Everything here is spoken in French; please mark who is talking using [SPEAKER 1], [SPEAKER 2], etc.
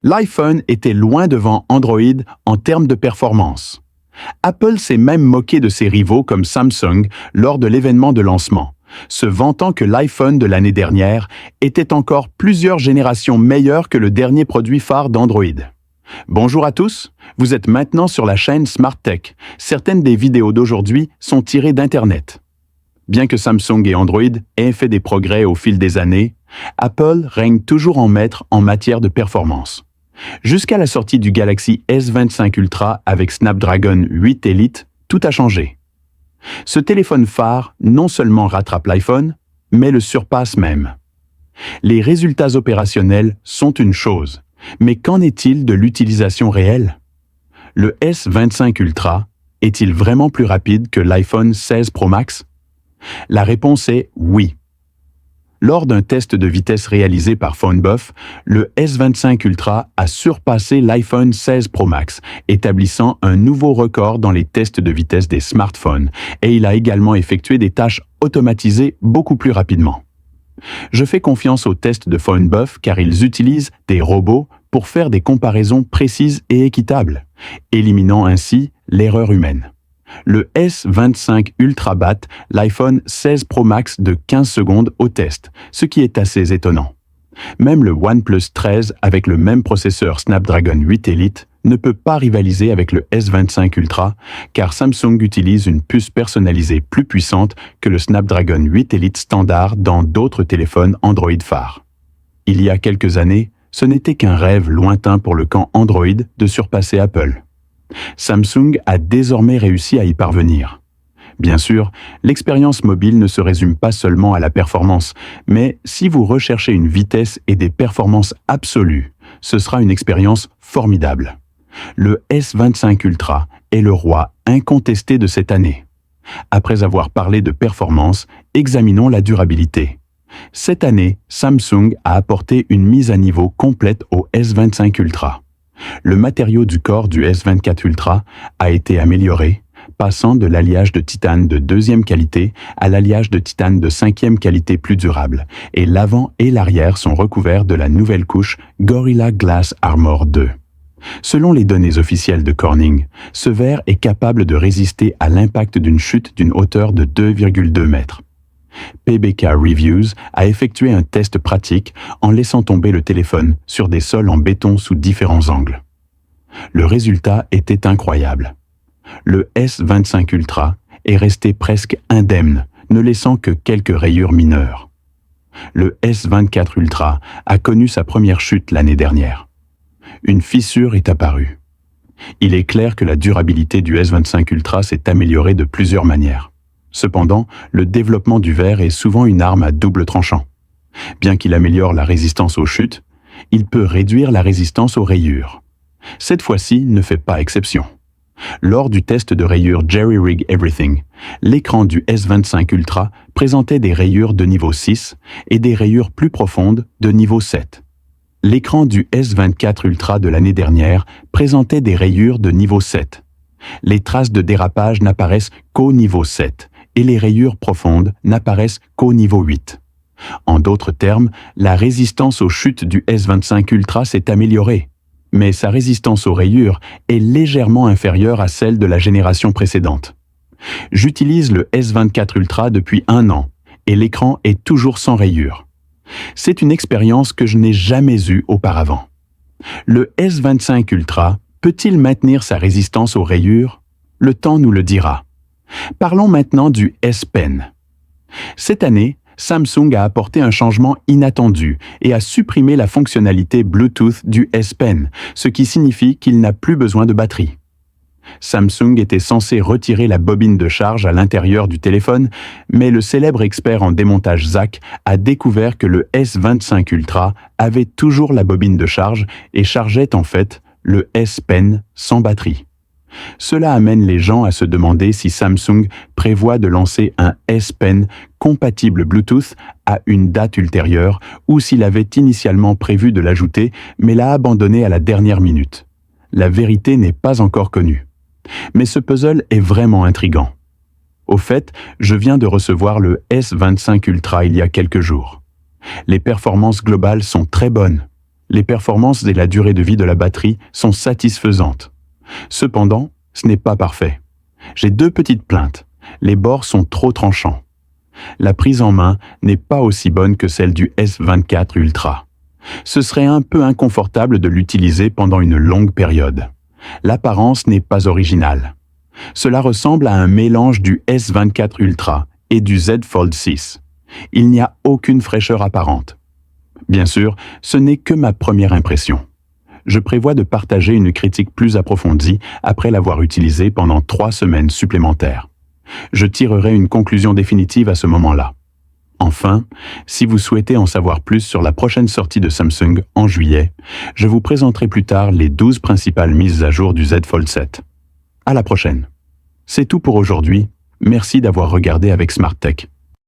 [SPEAKER 1] L'iPhone était loin devant Android en termes de performance. Apple s'est même moqué de ses rivaux comme Samsung lors de l'événement de lancement, se vantant que l'iPhone de l'année dernière était encore plusieurs générations meilleur que le dernier produit phare d'Android. Bonjour à tous, vous êtes maintenant sur la chaîne Smart Tech. Certaines des vidéos d'aujourd'hui sont tirées d'Internet. Bien que Samsung et Android aient fait des progrès au fil des années, Apple règne toujours en maître en matière de performance. Jusqu'à la sortie du Galaxy S25 Ultra avec Snapdragon 8 Elite, tout a changé. Ce téléphone phare non seulement rattrape l'iPhone, mais le surpasse même. Les résultats opérationnels sont une chose, mais qu'en est-il de l'utilisation réelle? Le S25 Ultra est-il vraiment plus rapide que l'iPhone 16 Pro Max? La réponse est oui. Lors d'un test de vitesse réalisé par PhoneBuff, le S25 Ultra a surpassé l'iPhone 16 Pro Max, établissant un nouveau record dans les tests de vitesse des smartphones, et il a également effectué des tâches automatisées beaucoup plus rapidement. Je fais confiance aux tests de PhoneBuff car ils utilisent des robots pour faire des comparaisons précises et équitables, éliminant ainsi l'erreur humaine. Le S25 Ultra bat l'iPhone 16 Pro Max de 15 secondes au test, ce qui est assez étonnant. Même le OnePlus 13 avec le même processeur Snapdragon 8 Elite ne peut pas rivaliser avec le S25 Ultra car Samsung utilise une puce personnalisée plus puissante que le Snapdragon 8 Elite standard dans d'autres téléphones Android phares. Il y a quelques années, ce n'était qu'un rêve lointain pour le camp Android de surpasser Apple. Samsung a désormais réussi à y parvenir. Bien sûr, l'expérience mobile ne se résume pas seulement à la performance, mais si vous recherchez une vitesse et des performances absolues, ce sera une expérience formidable. Le S25 Ultra est le roi incontesté de cette année. Après avoir parlé de performance, examinons la durabilité. Cette année, Samsung a apporté une mise à niveau complète au S25 Ultra. Le matériau du corps du S24 Ultra a été amélioré, passant de l'alliage de titane de 2e qualité à l'alliage de titane de 5e qualité plus durable, et l'avant et l'arrière sont recouverts de la nouvelle couche Gorilla Glass Armor 2. Selon les données officielles de Corning, ce verre est capable de résister à l'impact d'une chute d'une hauteur de 2,2 mètres. PBK Reviews a effectué un test pratique en laissant tomber le téléphone sur des sols en béton sous différents angles. Le résultat était incroyable. Le S25 Ultra est resté presque indemne, ne laissant que quelques rayures mineures. Le S24 Ultra a connu sa première chute l'année dernière. Une fissure est apparue. Il est clair que la durabilité du S25 Ultra s'est améliorée de plusieurs manières. Cependant, le développement du verre est souvent une arme à double tranchant. Bien qu'il améliore la résistance aux chutes, il peut réduire la résistance aux rayures. Cette fois-ci ne fait pas exception. Lors du test de rayures Jerry Rig Everything, l'écran du S25 Ultra présentait des rayures de niveau 6 et des rayures plus profondes de niveau 7. L'écran du S24 Ultra de l'année dernière présentait des rayures de niveau 7. Les traces de dérapage n'apparaissent qu'au niveau 7 et les rayures profondes n'apparaissent qu'au niveau 8. En d'autres termes, la résistance aux chutes du S25 Ultra s'est améliorée, mais sa résistance aux rayures est légèrement inférieure à celle de la génération précédente. J'utilise le S24 Ultra depuis 1 an et l'écran est toujours sans rayures. C'est une expérience que je n'ai jamais eue auparavant. Le S25 Ultra peut-il maintenir sa résistance aux rayures? Le temps nous le dira. Parlons maintenant du S Pen. Cette année, Samsung a apporté un changement inattendu et a supprimé la fonctionnalité Bluetooth du S Pen, ce qui signifie qu'il n'a plus besoin de batterie. Samsung était censé retirer la bobine de charge à l'intérieur du téléphone, mais le célèbre expert en démontage Zach a découvert que le S25 Ultra avait toujours la bobine de charge et chargeait en fait le S Pen sans batterie. Cela amène les gens à se demander si Samsung prévoit de lancer un S Pen compatible Bluetooth à une date ultérieure ou s'il avait initialement prévu de l'ajouter mais l'a abandonné à la dernière minute. La vérité n'est pas encore connue. Mais ce puzzle est vraiment intriguant. Au fait, je viens de recevoir le S25 Ultra il y a quelques jours. Les performances globales sont très bonnes. Les performances et la durée de vie de la batterie sont satisfaisantes. Cependant, ce n'est pas parfait. J'ai 2 petites plaintes. Les bords sont trop tranchants. La prise en main n'est pas aussi bonne que celle du S24 Ultra. Ce serait un peu inconfortable de l'utiliser pendant une longue période. L'apparence n'est pas originale. Cela ressemble à un mélange du S24 Ultra et du Z Fold 6. Il n'y a aucune fraîcheur apparente. Bien sûr, ce n'est que ma première impression. Je prévois de partager une critique plus approfondie après l'avoir utilisé pendant 3 semaines supplémentaires. Je tirerai une conclusion définitive à ce moment-là. Enfin, si vous souhaitez en savoir plus sur la prochaine sortie de Samsung en juillet, je vous présenterai plus tard les 12 principales mises à jour du Z Fold 7. À la prochaine. C'est tout pour aujourd'hui. Merci d'avoir regardé avec Smart Tech.